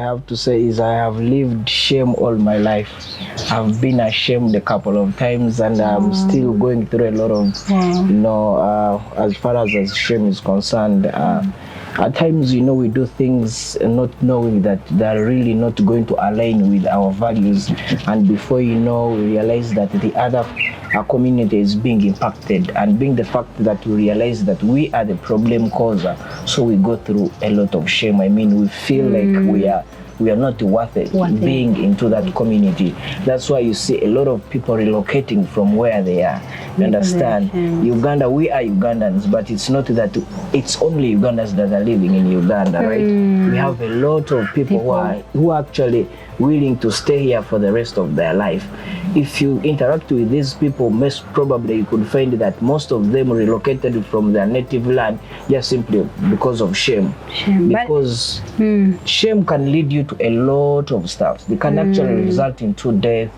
have to say is I have lived shame all my life. I've been ashamed a couple of times, and I'm still going through a lot of, as far as shame is concerned. At times, we do things not knowing that they're really not going to align with our values, and before you know, we realize that the other community is being impacted, and being the fact that we realize that we are the problem causer, so we go through a lot of shame. I mean, we feel like we are not worth it being into that community. That's why you see a lot of people relocating from where they are. You understand? Uganda, we are Ugandans, but it's not that it's only Ugandans that are living in Uganda, right? We have a lot of people who are actually willing to stay here for the rest of their life. If you interact with these people, most probably you could find that most of them relocated from their native land just simply because of shame. Because shame can lead you to a lot of stuff. It can actually result into death.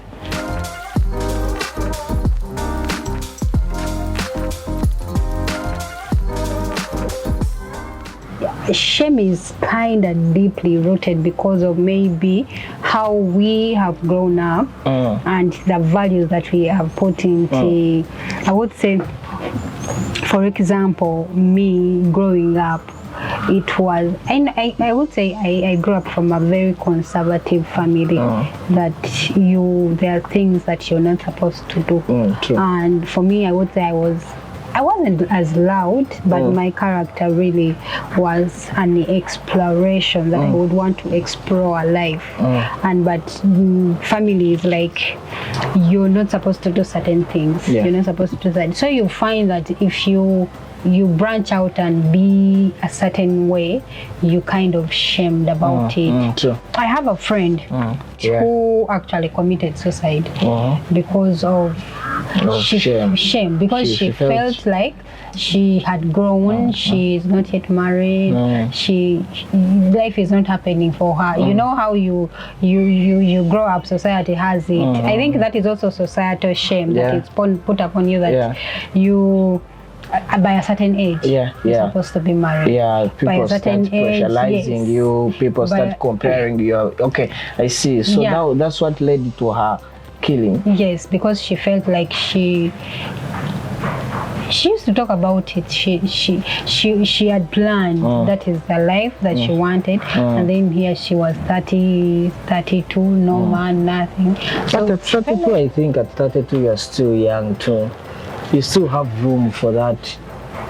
Shame is kind of deeply rooted because of maybe how we have grown up and the values that we have put into. I would say, for example, me growing up, it was, and I would say I grew up from a very conservative family, that there are things that you're not supposed to do. And for me, I would say I wasn't as loud, but my character really was an exploration that I would want to explore life. But family is like, you're not supposed to do certain things. You're not supposed to do that. So you find that if you branch out and be a certain way, you kind of shamed about it. I have a friend who actually committed suicide because of shame, because she felt like she had grown, she's not yet married, life is not happening for her. You know how you grow up, society has it. I think that is also societal shame that it's put upon you, that you by a certain age you're supposed to be married. People start pressurizing you, people start comparing you. Okay, I see. So now that's what led to her killing. Yes, because she felt like she used to talk about it. She had planned that is the life that she wanted, and then here she was 30, 32, no man, nothing. But at 32, I think at 32 you're still young too. You still have room for that.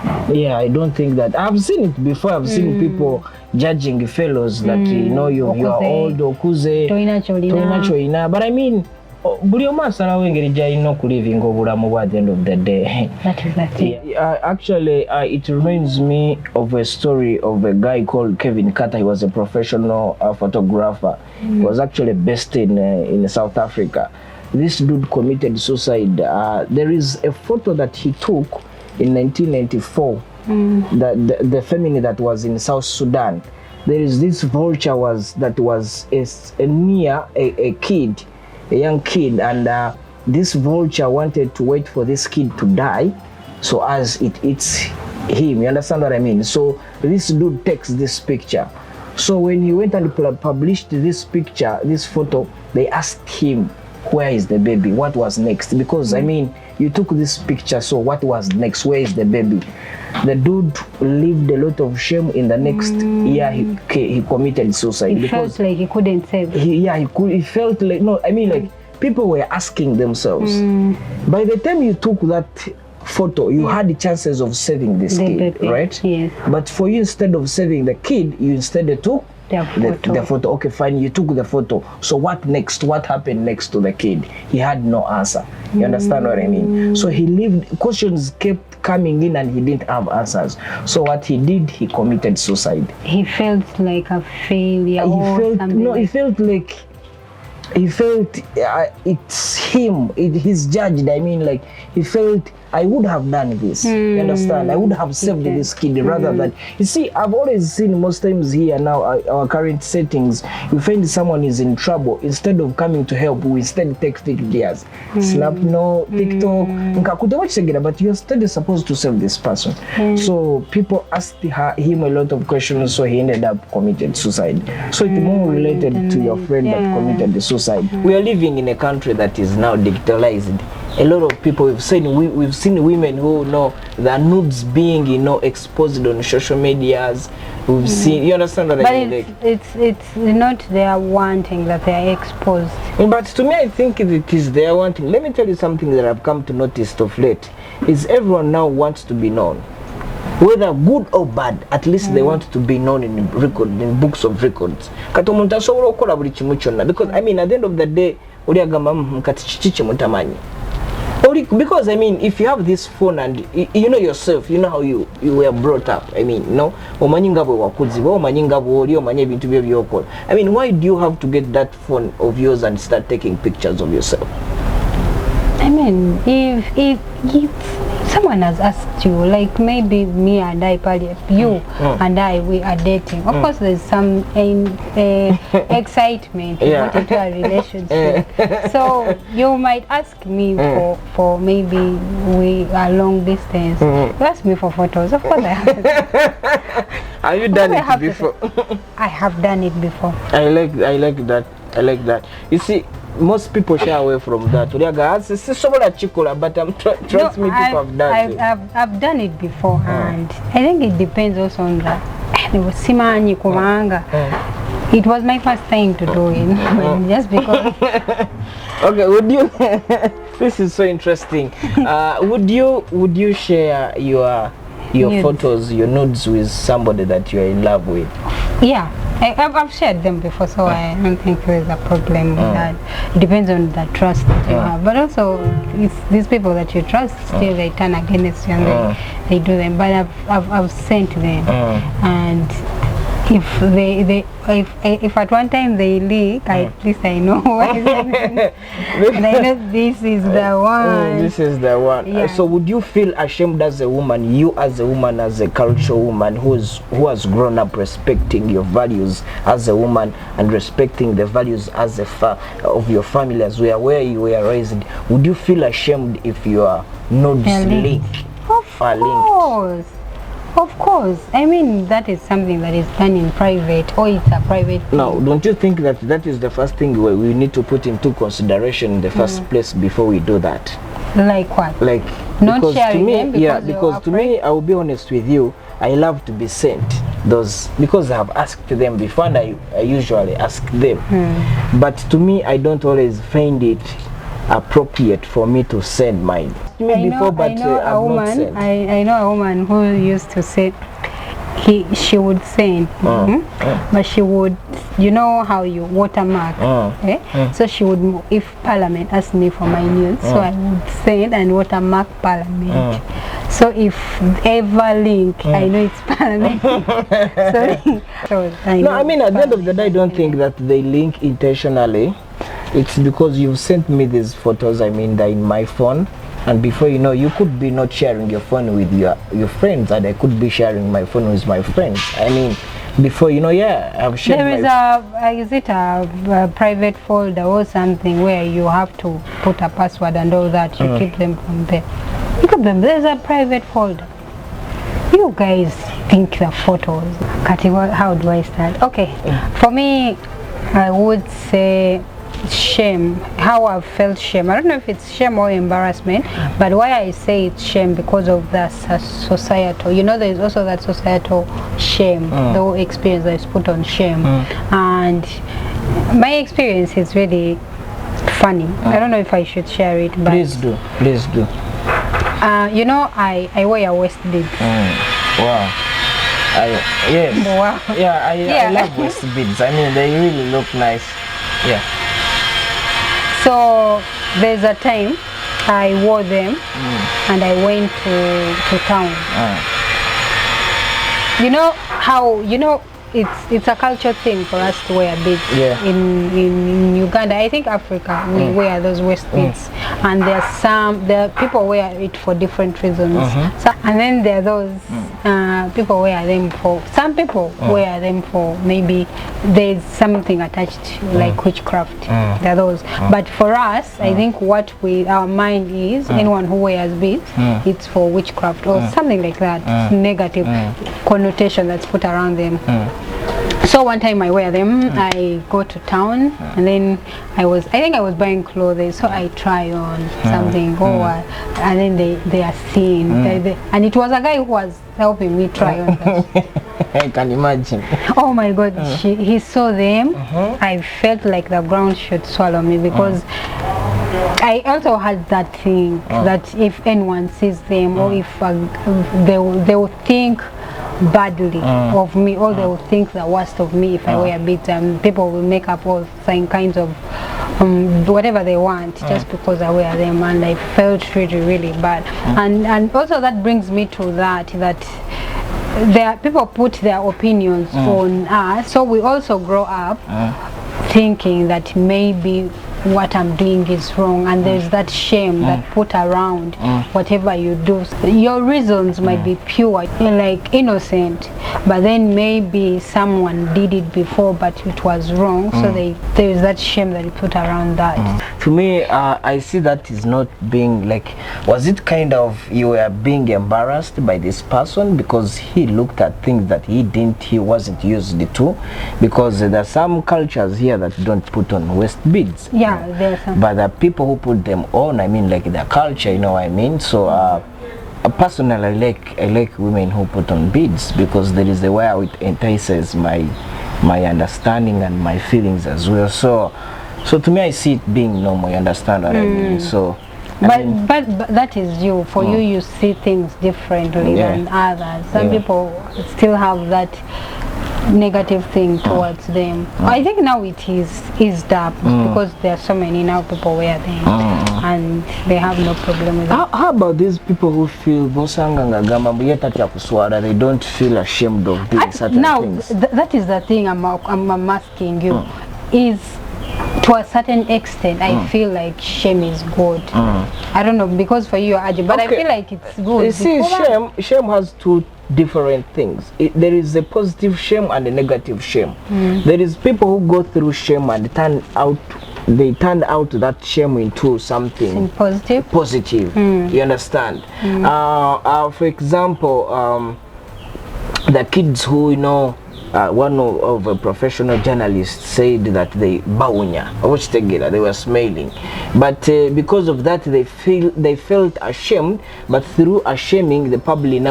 I don't think that. I've seen it before. I've seen people judging fellows that you are old or kuze. But I mean, buli omu asalawo engeri gy'alina okulivinga obulamu bwe at the end of the day. Actually, it reminds me of a story of a guy called Kevin Carter. He was a professional photographer. He was actually based in South Africa. This dude committed suicide. There is a photo that he took in 1994, the family that was in South Sudan. There is this vulture that was near a kid, a young kid, and this vulture wanted to wait for this kid to die, so as it eats him. You understand what I mean? So this dude takes this picture. So when he went and published this picture, this photo, they asked him, where is the baby? What was next? Because I mean, you took this picture, so what was next? Where is the baby? The dude lived a lot of shame. In the next year, he committed suicide. He felt like he couldn't save. He felt like, no, I mean, like, people were asking themselves. By the time you took that photo, you had the chances of saving this kid, right? Yes. But for you, instead of saving the kid, you instead took the photo. Okay, fine, you took the photo. So what next? What happened next to the kid? He had no answer. You understand what I mean? So he lived, questions kept coming in and he didn't have answers. So what he did, he committed suicide. He felt like a failure. He felt it's him. He's judged. I mean, like, he felt I would have done this. You understand? I would have saved this kid rather than, you see, I've always seen most times here now, our current settings, you find someone is in trouble, instead of coming to help, we instead take videos. Snap, no, TikTok, but you're still supposed to save this person. So people asked him a lot of questions, so he ended up committed suicide. So it's more related to your friend that committed the suicide. We are living in a country that is now digitalized. A lot of people, we've seen women who know their nudes being, you know, exposed on social medias. We've seen, you understand what I mean? It's not their wanting that they are exposed. But to me, I think it is their wanting. Let me tell you something that I've come to notice of late, is everyone now wants to be known. Whether good or bad, at least they want to be known in books of records. Because I mean, at the end of the day, because I mean, if you have this phone and you know yourself, you know how you were brought up. I mean, no, I mean, why do you have to get that phone of yours and start taking pictures of yourself? I mean, if someone has asked you, like maybe me and I, you and I, we are dating. Of course, there's some excitement to put into a relationship. So you might ask me for maybe we are long distance. You ask me for photos. Of course, I have. Have you done it before? I have done it before. I like that. I like that. You see, most people shy away from that. But trust me, people have done it. I've done it before, and I think it depends also on that. It was my first time to do it, just because. Okay, would you? This is so interesting. Would you share your nudes. Photos, your nudes with somebody that you are in love with? Yeah. I've shared them before, so I don't think there's a problem with that. It depends on the trust that you have. But also, it's these people that you trust, still they turn against you and they do them. But I've sent them. And if at one time they leak, at least I know what is happening. And I know this is the one. This is the one. Yeah. So would you feel ashamed as a woman, you as a woman, as a cultural woman who has grown up respecting your values as a woman and respecting the values as of your family as where you were raised, would you feel ashamed if you are not linked? Of course. I mean, that is something that is done in private, or it's a private thing. Now, don't you think that is the first thing we need to put into consideration in the first place before we do that? Like what? Like, not sharing them because to me, I will be honest with you, I love to be sent those, because I have asked them before, and I usually ask them. But to me, I don't always find it appropriate for me to send mine. I know a woman who used to say she would send, but she would, you know how you watermark, so she would, if Parliament asked me for my news, so I would send and watermark Parliament. So if ever link, I know it's Parliament. So I mean, at the end of the day, I don't think that they link intentionally. It's because you've sent me these photos, I mean, they're in my phone, and before you know, you could be not sharing your phone with your friends, and I could be sharing my phone with my friends. I mean, before you know, I've shared. There is is it a private folder or something where you have to put a password and all that? You keep them from there. You keep them. There's a private folder. You guys think the photos. Kati, how do I start? Okay, for me, I would say shame. How I've felt shame. I don't know if it's shame or embarrassment, but why I say it's shame, because of the societal, you know, there's also that societal shame, the whole experience that is put on shame. And my experience is really funny. I don't know if I should share it, but please do. You know, I wear a waist bead. Wow. Yes. Wow. Yeah, I love waist beads. I mean, they really look nice. Yeah. So there's a time I wore them and I went to town. You know how, it's a culture thing for us to wear beads. Yeah. In Uganda, I think Africa, we wear those waist beads, and there are people wear it for different reasons. So, and then there are those people wear them for, some people wear them for maybe there's something attached like witchcraft. There are those, but for us, I think what our mind is, anyone who wears beads, it's for witchcraft or something like that, negative connotation that's put around them. So one time I wear them, I go to town, and then I think I was buying clothes, so I try on something, and then they are seen, and it was a guy who was helping me try on that. I can imagine. Oh my God, he saw them. I felt like the ground should swallow me, because I also had that thing that if anyone sees them, or if they will think badly of me, or they will think the worst of me if I wear beads, and people will make up all kinds of whatever they want just because I wear them, and I felt really, really bad. And also that brings me to that there people put their opinions on us, so we also grow up thinking that maybe what I'm doing is wrong, and there's that shame that put around whatever you do. Your reasons might be pure, like innocent, but then maybe someone did it before but it was wrong, so there's that shame that you put around that. To me, I see that is not being like, was it kind of you were being embarrassed by this person because he looked at things that he wasn't used to, because there are some cultures here that don't put on waist beads. Yeah, there's some. But the people who put them on, I mean, like their culture, you know what I mean? So personally, I like women who put on beads, because there is a way how it entices my understanding and my feelings as well. So to me, I see it being normal. You understand what I mean? So but that is you. For you, you see things differently than others. Some people still have that negative thing towards them. I think now it is eased up, because there are so many now people wear them and they have no problem with it. How about these people who feel they don't feel ashamed of doing certain things? That is the thing I'm asking you. Is to a certain extent, I feel like shame is good. I don't know, because for you, Aji, but I feel like it's good. You see, shame has two different things. There is a positive shame and a negative shame. There is people who go through shame and turn out that shame into something positive. You understand? For example, the kids who, you know, one of a professional journalist said that they they were smiling, but because of that they felt ashamed, but through shaming the public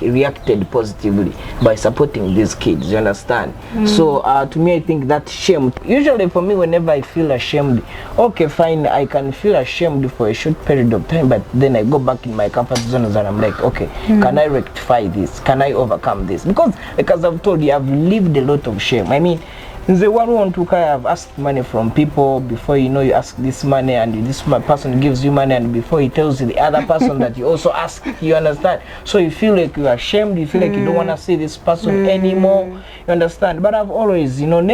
reacted positively by supporting these kids. You understand? So to me, I think that shame, usually for me, whenever I feel ashamed, okay, fine, I can feel ashamed for a short period of time, but then I go back in my comfort zone and I'm like, okay, can I rectify this? Can I overcome this? Because I've told you, I've lived a lot of shame. I mean, the one to have asked money from people, before you know you ask this money, and this person gives you money, and before he tells the other person that you also ask. You understand? So you feel like you're ashamed, you feel like you don't want to see this person anymore. You understand? But I've always, you know, I'm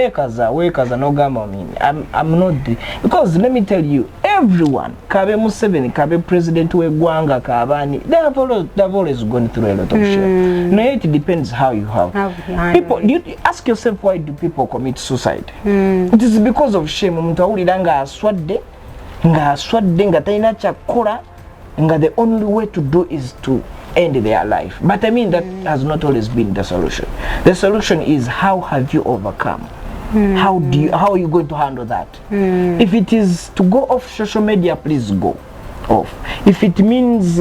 not because let me tell you, everyone, Kabe Museveni, Kabe President Wegwanga, Kabani, they've always gone through a lot of shame. No, it depends how you have. People, you ask yourself, why do people commit suicide? It is because of shame. The only way to do is to end their life. But I mean, that has not always been the solution. The solution is, how have you overcome? How are you going to handle that? If it is to go off social media, please go off. If it means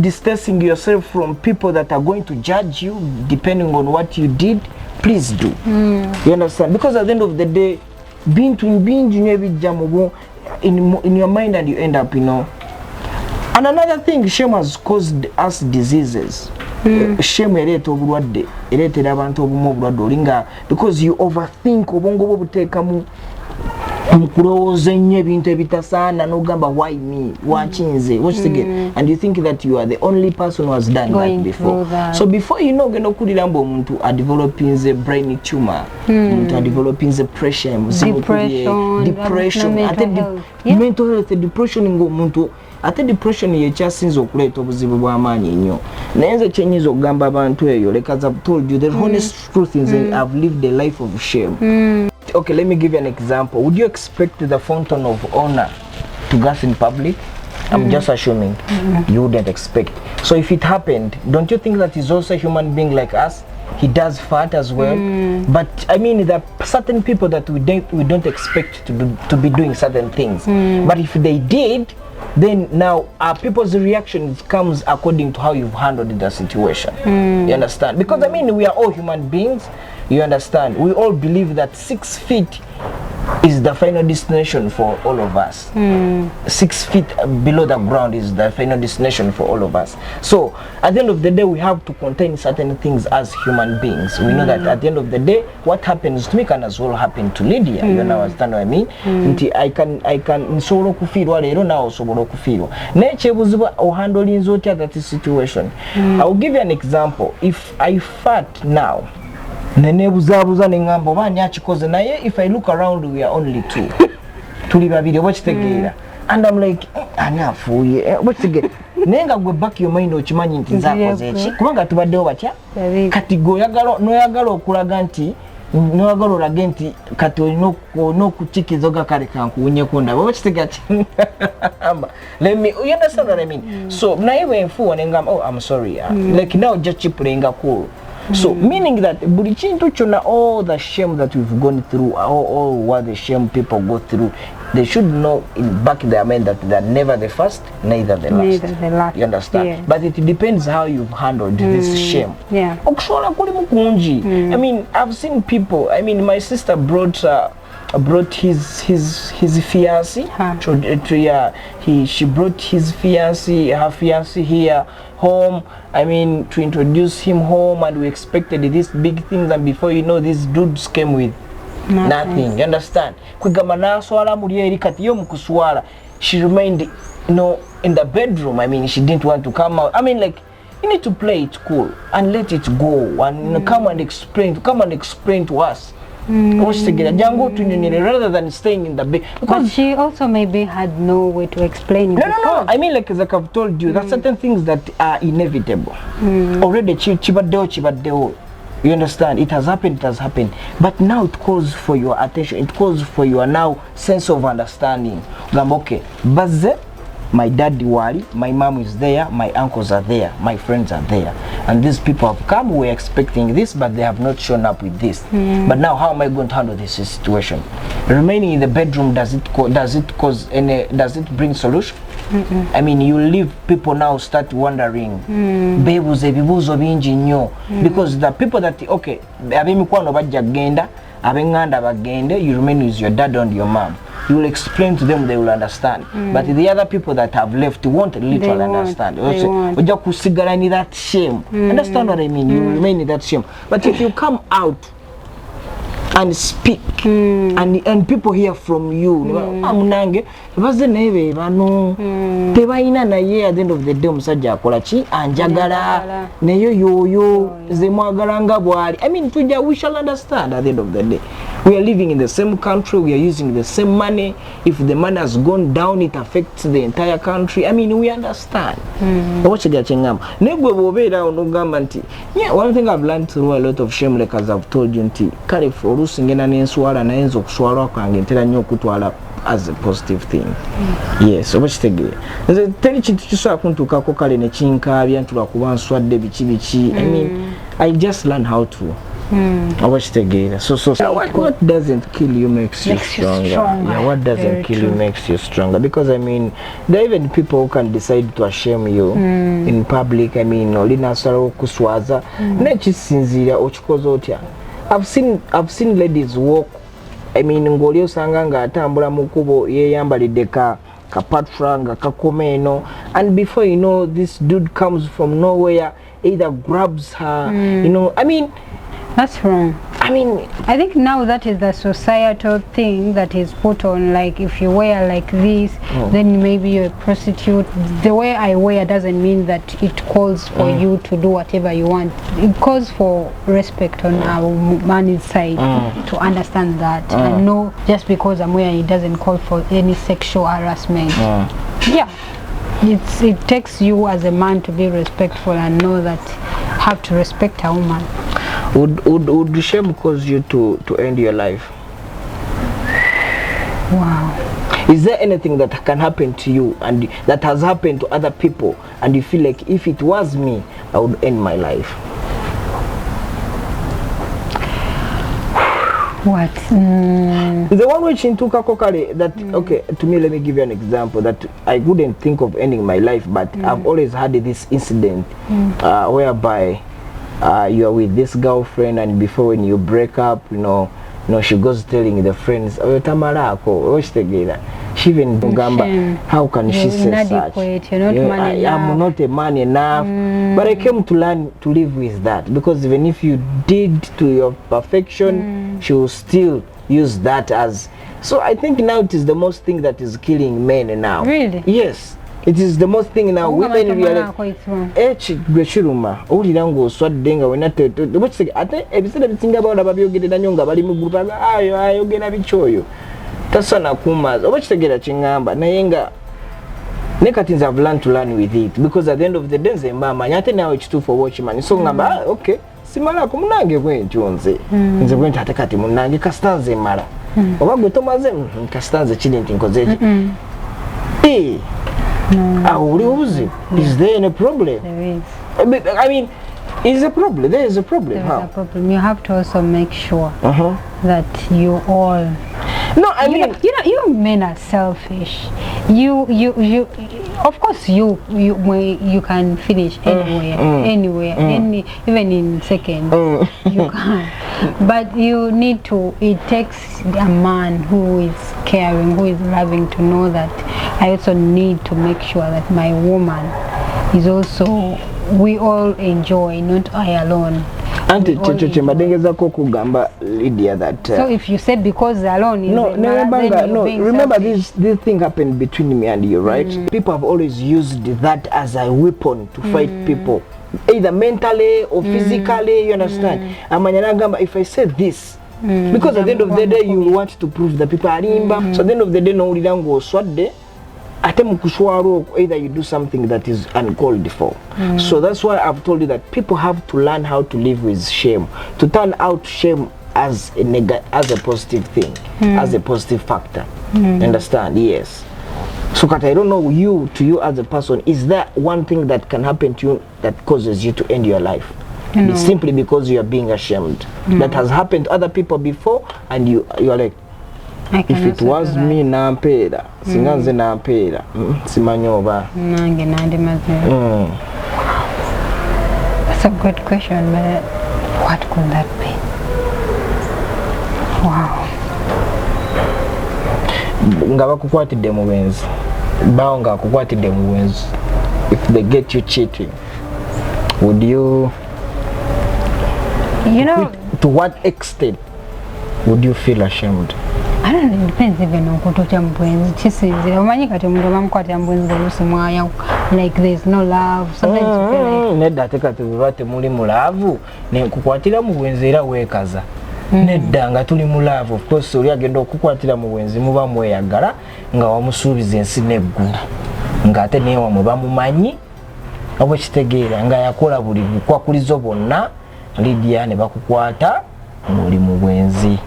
distancing yourself from people that are going to judge you depending on what you did, please do. You understand? Because at the end of the day, being in your mind, and you end up, you know. And another thing, shame has caused us diseases. Shame because you overthink. Mkulowooza nnyo ebintu ebitasaana n'ogamba why me, wakinze, and you think that you are the only person who has done that before. So before you know ogenda okulira mbu omuntu adeveloping a brain tumor, omuntu adeveloping a pressure, depression, mental health, depression ng'omuntu ate depression yekyasinza okuleeta obuzibu bw'amaanyi nnyo. Naye nze kyenyiza okugamba abantu eyo, like as I've told you, the honest truth is that I've lived a life of shame. Okay, let me give you an example. Would you expect the fountain of honor to gas in public? I'm just assuming you wouldn't expect. So if it happened, don't you think that he's also a human being like us? He does fart as well. But I mean, there are certain people that we don't expect to be doing certain things. But if they did, then now people's reaction comes according to how you've handled the situation. You understand? Because I mean, we are all human beings. You understand? We all believe that 6 feet is the final destination for all of us. 6 feet below the ground is the final destination for all of us. So at the end of the day, we have to contain certain things as human beings. We know that at the end of the day, what happens to me can as well happen to Lydia. You understand what I mean? I can nsolo kufirwa lero na osobola kufirwa. Nechebuziba ohandling zotya that situation. I will give you an example. If I fart now, nenebuzabuza nengamba oba ani akikoze naye, if I look around we are only two. Tuli babiri oba kitegeera. And I'm like, ani afuuye oba kitegeera. Naye nga gwe back your mind okimanyi nti nzakoze eki kubanga tubaddewo batya kati noyagala okulaga nti noyagala olage nti kati olina okukikiza ogakale kankuwunyeko ndaba oba kitegeera let me, you understand what I mean? So naye bwenfuuwa nengamba, oh I'm sorry, like now just chipulenga cool. So meaning that buli kintu kyonna, all the shame that we've gone through, all what the shame people go through, they should know in back in their mind that they're never the first, neither the last. You understand? Yeah. But it depends how you've handled this shame. Yeah. Okushora kuli mukunji. I mean, I've seen people. I mean, my sister brought his fiancé. She brought his fiancé, her fiancé here home. I mean, to introduce him home, and we expected these big things, and before you know, these dudes came with nothing. You understand? She remained, in the bedroom. I mean, she didn't want to come out. I mean, like, you need to play it cool and let it go, and come and explain to us. Rather than staying in the bed. But she also maybe had no way to explain it. No. I mean, like I've told you, there are certain things that are inevitable. Already, chibadeo. You understand? It has happened. But now it calls for your attention. It calls for your now sense of understanding. Okay, baze. My dad wali, my mom is there, my uncles are there, my friends are there, and these people have come. We're expecting this, but they have not shown up with this. But now, how am I going to handle this situation? Remaining in the bedroom, does it bring solution? I mean, you leave people now start wondering, because the people that you remain with your dad and your mom. You will explain to them, they will understand. But the other people that have left won't literally understand. You need that shame. Understand what I mean? You remain in that shame. But if you come out and speak, and people hear from you, tebaina naye at the end of the day omusajja akola ki anjagala neyo yoyo ze mwagalanga bwali. I mean, we shall understand at the end of the day. We are living in the same country, we are using the same money. If the money has gone down, it affects the entire country. I mean, we understand. One thing I've learned through a lot of shame, like as I've told you, as a positive thing. Yes, so much again. Tell you to I mean, I just learned how to. I watched again. So what doesn't kill you makes you stronger. Yeah, what doesn't kill you makes you stronger. Because I mean, there are even people who can decide to shame you in public. I mean, I've seen ladies walk. I mean, ngoli osanga nga atambula mukubo yeyambalidde ka patra nga kakomeno, and before you know, this dude comes from nowhere, either grabs her, I mean, that's wrong. I mean, I think now that is the societal thing that is put on, like if you wear like this, then maybe you're a prostitute. The way I wear doesn't mean that it calls for you to do whatever you want. It calls for respect on our man's side to understand that and know just because I'm wearing it doesn't call for any sexual harassment. Yeah. It takes you as a man to be respectful and know that you have to respect a woman. Would shame cause you to end your life? Wow. Is there anything that can happen to you and that has happened to other people and you feel like if it was me, I would end my life? What? The one which in Tukakokare that, okay, to me, let me give you an example that I wouldn't think of ending my life, but I've always had this incident whereby you are with this girlfriend and before when you break up, you know, she goes telling the friends, oh, Tamarako, she even Gamba, how can she say such? You're not man enough. I'm not a man enough. But I came to learn to live with that, because even if you did to your perfection, she will still use that as. So I think now it is the most thing that is killing men now. Really? Yes. It is the most thing now. Women realize. Tasana kumaza obakitegera kingamba nayenga nekati nze I've learned to learn with it, because at the end of the day nze mama nyate nawe ekituufu oba okimanyi, so ngamba okay simalako munange bwentyo nze bwentyo ate kati munange kasita nze mala oba gwe tomaze kasita nze kiri nti nkoze eki uli obuzibu. Is there any problem? There is. I mean, is a problem. There is a problem. There is a problem. You have to also make sure that you all. No, I mean, you men are selfish. You of course you can finish anywhere, even in seconds you can. But you need to. It takes a man who is caring, who is loving, to know that I also need to make sure that my woman is also. We all enjoy, not I alone. Auntie Chembadengeza kugamba Lydia that so if you said because alone is remember this thing happened between me and you, right? People have always used that as a weapon to fight people, either mentally or physically, you understand? Amanyana if I said this because at the end of the day you want to prove that people are rimba, so at the end of the day no ulirango swadde either you do something that is uncalled for. So that's why I've told you that people have to learn how to live with shame, to turn out shame as a positive thing, as a positive factor. Understand? Yes. So Kat, I don't know to you as a person, is there one thing that can happen to you that causes you to end your life? No. Simply because you are being ashamed. That has happened to other people before and you are like, if it was me nampera singa nze nampera simanyi oba nange nandimaze. That's a good question, but what could that be? Wow. Nga bakukwatidde mu bwenzi bawo nga akukwatidde mu bwenzi, if they get you cheating, would you know to what extent would you feel ashamed? I don't know, it depends even on kutotya mbwenzi kisinzira omanyi kati omuntu bamukwatira mbwenzi oluusi mwaya like there's no love, sometimes you feel like nedda ate kati bwe temuli mu laavu nekukwatira mu bwenzi era weekaza nedda nga tuli mu laavu, of course oli agenda okukwatira mu bwenzi muba mweyagala nga wamusuubiza ensi neggulu nga ate neewa mwe bamumanyi oba kitegeera nga yakola buli bukwakulizo bonna Lydia ne bakukwata ng'oli mu bwenzi.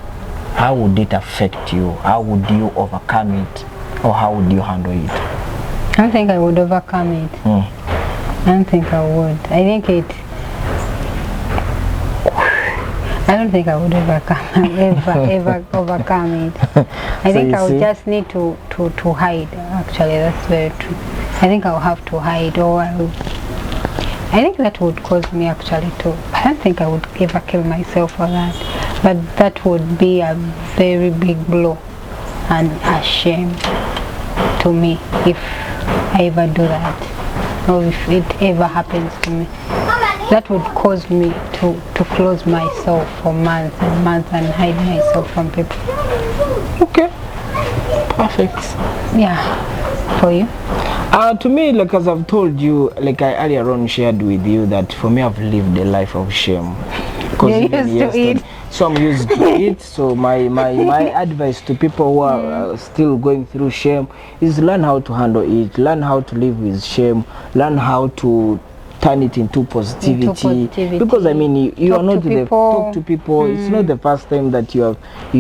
How would it affect you? How would you overcome it? Or how would you handle it? I don't think I would overcome it. I don't think I would. I don't think I would ever overcome it. I think I would just need to hide. Actually, that's very true. I think I'll have to hide, or I think that would cause me actually to. I don't think I would ever kill myself for that. But that would be a very big blow and a shame to me if I ever do that, or if it ever happens to me. that would cause me to close myself for months and months and hide myself from people. Okay, perfect. Yeah, for you? To me, like as I've told you, like I earlier on shared with you, that for me I've lived a life of shame. You're used to it. So I'm used to it. So my advice to people who are still going through shame is learn how to handle it, learn how to live with shame, learn how to turn it into positivity. Because I mean, you are not the talk to people. It's not the first time that you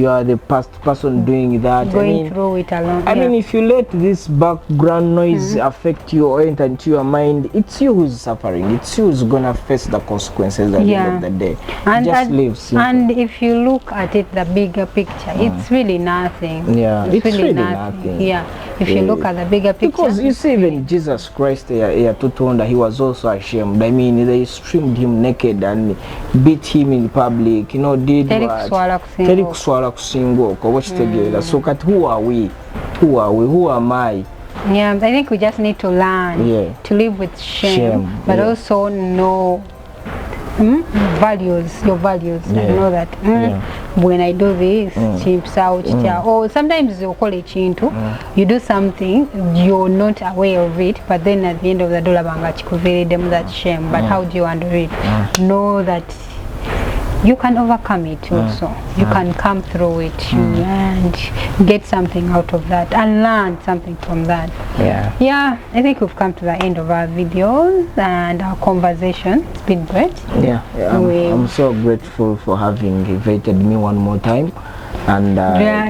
are the past person doing that. Going through it alone. I mean, if you let this background noise affect you or enter into your mind, it's you who's suffering. It's you who's gonna face the consequences at the end of the day. And just live simple. And if you look at it, the bigger picture, it's really nothing. Yeah, it's really nothing. Yeah, if you look at the bigger picture. Because you see, even Jesus Christ, he was also ashamed. I mean, they streamed him naked and beat him in public. You know, did what? So, who are we? Who are we? Who am I? Yeah, I think we just need to learn to live with shame, but also know values, your values. I know that when I do this, chips out, or sometimes you call it chintu. You do something, you're not aware of it, but then at the end of the dollar them that shame. But how do you handle it? Know that you can overcome it also. You can come through it and get something out of that and learn something from that. Yeah, I think we've come to the end of our videos and our conversation. It's been great. I'm so grateful for having invited me one more time. And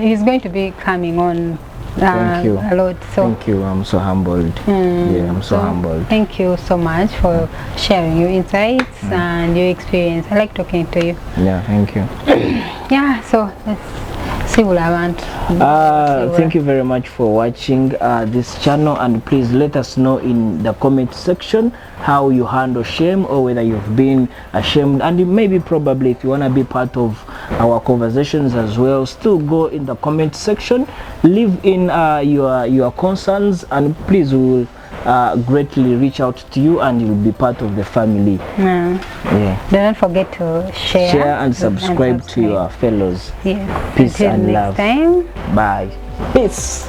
he's going to be coming on thank you a lot. So thank you. I'm so humbled. I'm so humbled. Thank you so much for sharing your insights and your experience. I like talking to you. Thank you. So let's see what I want. Thank you very much for watching this channel, and please let us know in the comment section how you handle shame, or whether you've been ashamed, and maybe probably if you want to be part of our conversations as well, still go in the comment section, leave in your concerns, and please we will greatly reach out to you and you'll be part of the family. Don't forget to share and subscribe to your fellows. Peace Until and love. Next time. Bye. Peace.